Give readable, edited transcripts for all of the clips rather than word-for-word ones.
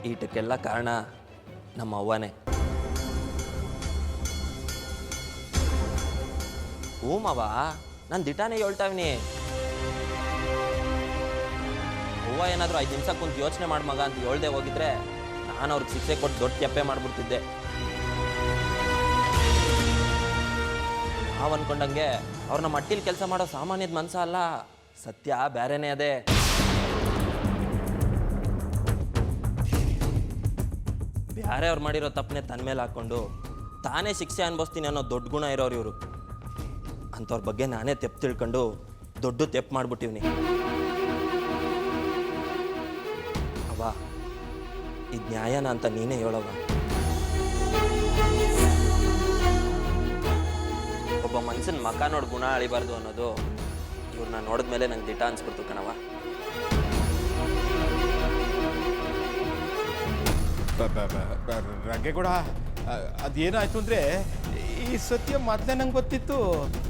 ಈಟಕ್ಕೆಲ್ಲ ಕಾರಣ ನಮ್ಮ ಅವ್ವನೇ. ಹ್ಞೂ ಮಾವ, ನಾನು ದಿಟಾನೇ ಹೇಳ್ತಾವಿನಿ. ಅವ್ವ ಏನಾದರೂ 5 ನಿಮಿಷ ಕುಂತು ಯೋಚನೆ ಮಾಡಿ ಮಗ ಅಂತ ಹೇಳ್ದೆ ಹೋಗಿದ್ರೆ ನಾನು ಅವ್ರಿಗೆ ಶಿಕ್ಷೆ ಕೊಟ್ಟು ದೊಡ್ಡ ಕೆಪ್ಪೆ ಮಾಡಿಬಿಡ್ತಿದ್ದೆ. ನಾವು ಅನ್ಕೊಂಡಂಗೆ ಅವ್ರನ್ನ ಮಟ್ಟಿಲಿ ಕೆಲಸ ಮಾಡೋ ಸಾಮಾನ್ಯದ ಮನಸ್ಸ ಅಲ್ಲ, ಸತ್ಯ ಬೇರೆನೇ ಅದೇ. ಬೇರೆ ಅವ್ರು ಮಾಡಿರೋ ತಪ್ಪನೆ ತನ್ನ ಮೇಲೆ ಹಾಕ್ಕೊಂಡು ತಾನೇ ಶಿಕ್ಷೆ ಅನುಭವಿಸ್ತೀನಿ ಅನ್ನೋ ದೊಡ್ಡ ಗುಣ ಇರೋರು ಇವರು. ಅಂಥವ್ರ ಬಗ್ಗೆ ನಾನೇ ತೆಪ್ಪು ತಿಳ್ಕೊಂಡು ದೊಡ್ಡ ತೆಪ್ಪು ಮಾಡಿಬಿಟ್ಟಿವ್ನಿ. ಅವ್ವ, ಇದು ನ್ಯಾಯನ ಅಂತ ನೀನೇ ಹೇಳವ್ವ. ಒಬ್ಬ ಮನ್ಸನ್ ಮಕ ನೋಡಿ ಗುಣ ಅಳಿಬಾರ್ದು ಅನ್ನೋದು ಇವ್ರನ್ನ ನೋಡಿದ್ಮೇಲೆ ನಂಗೆ ದಿಟ ಅನ್ಸ್ಬಿಡ್ತು ಕಣವ. ರಂಗೇಗೌಡ, ಅದೇನಾಯ್ತು ಅಂದ್ರೆ ಈ ಸತ್ಯ ಮೊದಲೇ ನಂಗೆ ಗೊತ್ತಿತ್ತು.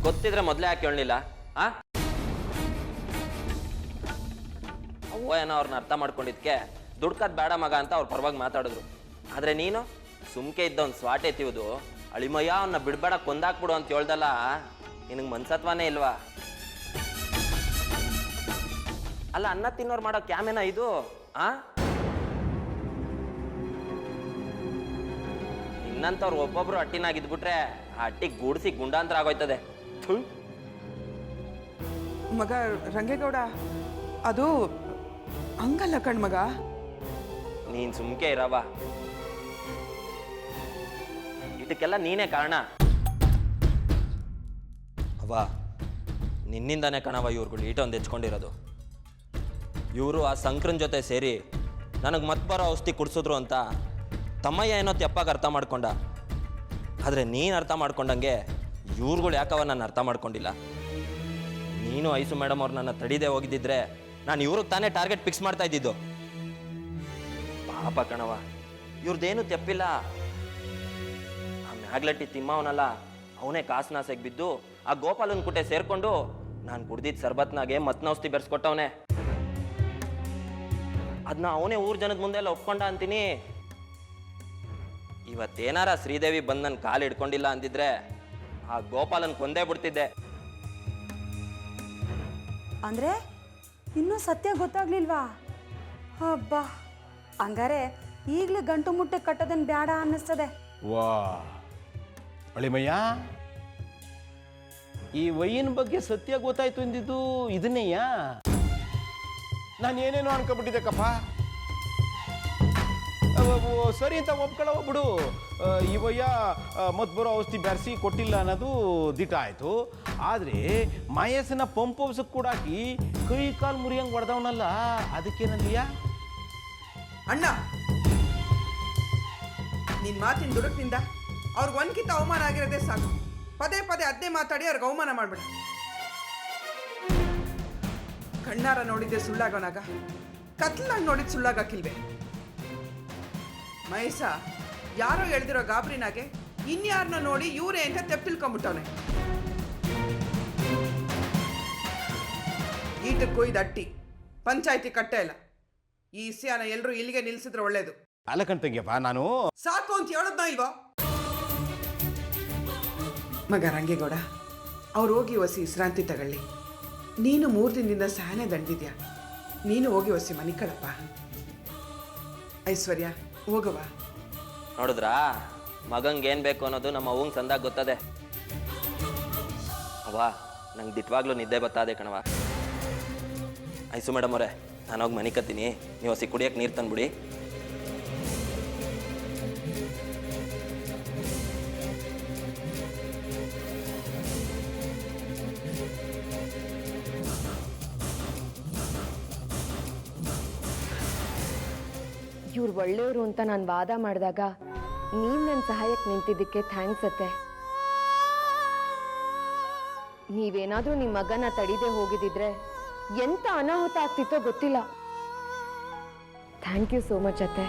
ಗೊತ್ತಿದ್ರೆ ಮೊದಲೇ ಯಾಕೆ ಹೇಳಲಿಲ್ಲ? ಅವ್ವ ಏನೋ ಅವ್ರನ್ನ ಅರ್ಥ ಮಾಡ್ಕೊಂಡಿದ್ಕೆ ದುಡ್ಕದ್ ಬೇಡ ಮಗ ಅಂತ ಅವ್ರ ಪರವಾಗಿ ಮಾತಾಡಿದ್ರು. ಆದ್ರೆ ನೀನು ಸುಮ್ಕೆ ಇದ್ದ ಒಂದು ಸ್ವಾಟ್ ಎತ್ತಿವುದು, ಅಳಿಮಯ್ಯ ಅವನ್ನ ಬಿಡ್ಬೇಡ ಕೊಂದಾಕ್ಬಿಡು ಅಂತ ಹೇಳ್ದಲ್ಲ, ನಿನಗೆ ಮನ್ಸತ್ವಾನೇ ಇಲ್ವಾ? ಅಲ್ಲ, ಅನ್ನ ತಿನ್ನೋರು ಮಾಡೋ ಕ್ಯಾಮೇನ ಇದು? ಇನ್ನಂತವ್ರು ಒಬ್ಬೊಬ್ರು ಹಟ್ಟಿನಾಗಿದ್ಬಿಟ್ರೆ ಆ ಹಟ್ಟಿಗೆ ಗೂಡಿಸಿ ಗುಂಡಾಂತರ ಆಗೋಯ್ತದೆ. ಮಗ ರಂಗೇಗೌಡ, ಅದು ಹಂಗಲ್ಲ ಕಣ್ಮಗ. ನೀನ್ ಸುಮ್ಕೆ ಇರವ, ಇದಕ್ಕೆಲ್ಲ ನೀನೇ ಕಾರಣ. ಅವ್ವ, ನಿನ್ನಿಂದಾನೇ ಕಣವ ಇವ್ರುಗಳು ಈಟೊಂದು ಹೆಚ್ಕೊಂಡಿರೋದು. ಇವರು ಆ ಸಂಕ್ರನ್ ಜೊತೆ ಸೇರಿ ನನಗೆ ಮತ್ಬರೋ ಔಷಧಿ ಕುಡಿಸಿದ್ರು ಅಂತ ತಮ್ಮಯ್ಯ ಏನೋ ತೆಪ್ಪಾಗಿ ಅರ್ಥ ಮಾಡ್ಕೊಂಡ. ಆದರೆ ನೀನು ಅರ್ಥ ಮಾಡ್ಕೊಂಡಂಗೆ ಇವ್ರುಗಳು ಯಾಕವ ನಾನು ಅರ್ಥ ಮಾಡ್ಕೊಂಡಿಲ್ಲ. ನೀನು ಐಸು ಮೇಡಮ್ ಅವ್ರು ನನ್ನ ತಡಿದೇ ಹೋಗಿದ್ದಿದ್ರೆ ನಾನು ಇವ್ರಿಗೆ ತಾನೇ ಟಾರ್ಗೆಟ್ ಫಿಕ್ಸ್ ಮಾಡ್ತಾ ಇದ್ದಿದ್ದು. ಪಾಪ ಕಣವ, ಇವ್ರದ್ದೇನು ತೆಪ್ಪಿಲ್ಲ. ಆ ಮ್ಯಾಗ್ಲಟ್ಟಿ ತಿಮ್ಮವನಲ್ಲ, ಅವನೇ ಕಾಸ್ನಾಸೆಗೆ ಬಿದ್ದು ಆ ಗೋಪಾಲನ್ ಕುಟೆ ಸೇರ್ಕೊಂಡು ನಾನು ಕುಡ್ದಿದ್ದ ಸರ್ಬತ್ನಾಗೆ ಮತ್ನೌಷಧಿ ಬೆರೆಸ್ಕೊಟ್ಟವನೇ. ಅದನ್ನ ಅವನೇ ಊರ್ ಜನದ ಮುಂದೆ ಎಲ್ಲ ಒಪ್ಕೊಂಡ ಅಂತೀನಿ. ಇವತ್ತೇನಾರ ಶ್ರೀದೇವಿ ಬಂದು ನನ್ನ ಕಾಲು ಹಿಡ್ಕೊಂಡಿಲ್ಲ ಅಂದಿದ್ರೆ ಆ ಗೋಪಾಲನ್ ಕೊಂದೇ ಬಿಡ್ತಿದ್ದೆ. ಅಂದ್ರೆ ಇನ್ನೂ ಸತ್ಯ ಗೊತ್ತಾಗ್ಲಿಲ್ವಾ? ಹಬ್ಬ, ಹಂಗಾರೆ ಈಗಲೇ ಗಂಟು ಮುಟ್ಟೆ ಕಟ್ಟೋದನ್ ಬೇಡ ಅನ್ನಿಸ್ತದೆ. ವಾ ಅಳಿಮಯ್ಯ, ಈ ವಯ್ಯನ ಬಗ್ಗೆ ಸತ್ಯ ಗೊತ್ತಾಯ್ತು ಎಂದಿದ್ದು ಇದನ್ನೆಯ? ನಾನು ಏನೇನೋ ಅನ್ಕೊಬಿಟ್ಟಿದ್ದೆಕ್ಕಪ್ಪ. ಸರಿ ಅಂತ ಒಪ್ಕೊಳ್ಳೋ ಬಿಡು. ಈ ವಯ್ಯ ಮತ್ ಬರೋ ಔಷಧಿ ಬೆರೆಸಿ ಕೊಟ್ಟಿಲ್ಲ ಅನ್ನೋದು ದಿಟ ಆಯ್ತು. ಆದರೆ ಮಯಸ್ಸನ್ನ ಪಂಪ್ ಹೌಸಕ್ಕೆ ಕೂಡಾಕಿ ಕೈ ಕಾಲು ಮುರಿಯಂಗೆ ಹೊಡೆದವನಲ್ಲ, ಅದಕ್ಕೇನಂದೀಯ? ಅಣ್ಣ, ನಿನ್ ಮಾತಿನ ದುಡುಕ್ನಿಂದ ಅವ್ರಿಗೆ ಒಂದ್ಕಿಂತ ಅವಮಾನ ಆಗಿರೋದೇ ಸಾಕು. ಪದೇ ಪದೇ ಅದನ್ನೇ ಮಾತಾಡಿ ಅವ್ರಿಗೆ ಅವಮಾನ ಮಾಡ್ಬೇಡ. ಕಣ್ಣಾರ ನೋಡಿದ್ದೆ ಸುಳ್ಳಾಗೋನಾಗ ಕತ್ಲಾಗ ನೋಡಿದ್ ಸುಳ್ಳಾಗಕ್ಕಿಲ್ವೇ? ಮಹೇಶ ಯಾರೋ ಎಳ್ದಿರೋ ಗಾಬರಿನಾಗೆ ಇನ್ಯಾರನ್ನ ನೋಡಿ ಇವರೇ ಅಂತ ತೆಪ್ಪು ತಿಳ್ಕೊಂಬಿಟ್ಟವನೆ. ಈಟಕ್ಕೂ ಇದು ಅಟ್ಟಿ, ಪಂಚಾಯತಿ ಕಟ್ಟೆ ಇಲ್ಲ. ಈ ವಿಷಯನ ಎಲ್ಲರೂ ಇಲ್ಲಿಗೆ ನಿಲ್ಸಿದ್ರೆ ಒಳ್ಳೇದು. ಅಲ್ಲ ಕಣ್ತಂಗ್ಯಪ್ಪ, ನಾನು ಸಾಕು ಅಂತ ಹೇಳದ್ನೋ ಇಲ್ವೋ? ಮಗ ರಂಗೇಗೌಡ, ಅವ್ರು ಹೋಗಿ ಹೊಸಿ ವಿಶ್ರಾಂತಿ ತಗೊಳ್ಳಿ. ನೀನು 3 ದಿನದಿಂದ ಸಹನೆ ದಂಡಿದ್ಯಾ. ನೀನು ಹೋಗಿ ಹೊಸಿ ಮನೆ ಕಳಪ್ಪ. ಐಶ್ವರ್ಯ, ಹೋಗವ. ನೋಡಿದ್ರಾ, ಮಗಂಗೆ ಏನು ಬೇಕು ಅನ್ನೋದು ನಮ್ಮ ಅವ್ವಂಗೆ ಸಂದಾಗ ಗೊತ್ತದೆ. ಅವ್ವ, ನಂಗೆ ದಿಟ್ವಾಗ್ಲೂ ನಿದ್ದೆ ಬತ್ತಾದೆ ಕಣವ. ಐಸು ಮೇಡಮ್ ಅವರೇ, ನಾನು ಹೋಗಿ ಮನೆ ಕತ್ತೀನಿ, ನೀವು ಹಸಿ ಕುಡಿಯೋಕೆ ನೀರು ತಂದ್ಬಿಡಿ. ಇವ್ರು ಒಳ್ಳೆಯವರು ಅಂತ ನಾನು ವಾದ ಮಾಡಿದಾಗ ನೀವು ನನ್ನ ಸಹಾಯಕ್ಕೆ ನಿಂತಿದ್ದಕ್ಕೆ ಥ್ಯಾಂಕ್ಸ್ ಅತ್ತೆ. ನೀವೇನಾದರೂ ನಿಮ್ಮ ಮಗನ ತಡಿದೆ ಹೋಗಿದ್ದಿದ್ರೆ ಎಂತ ಅನಾಹುತ ಆಗ್ತಿತ್ತೋ ಗೊತ್ತಿಲ್ಲ. ಥ್ಯಾಂಕ್ ಯು ಸೋ ಮಚ್ ಅತ್ತೆ.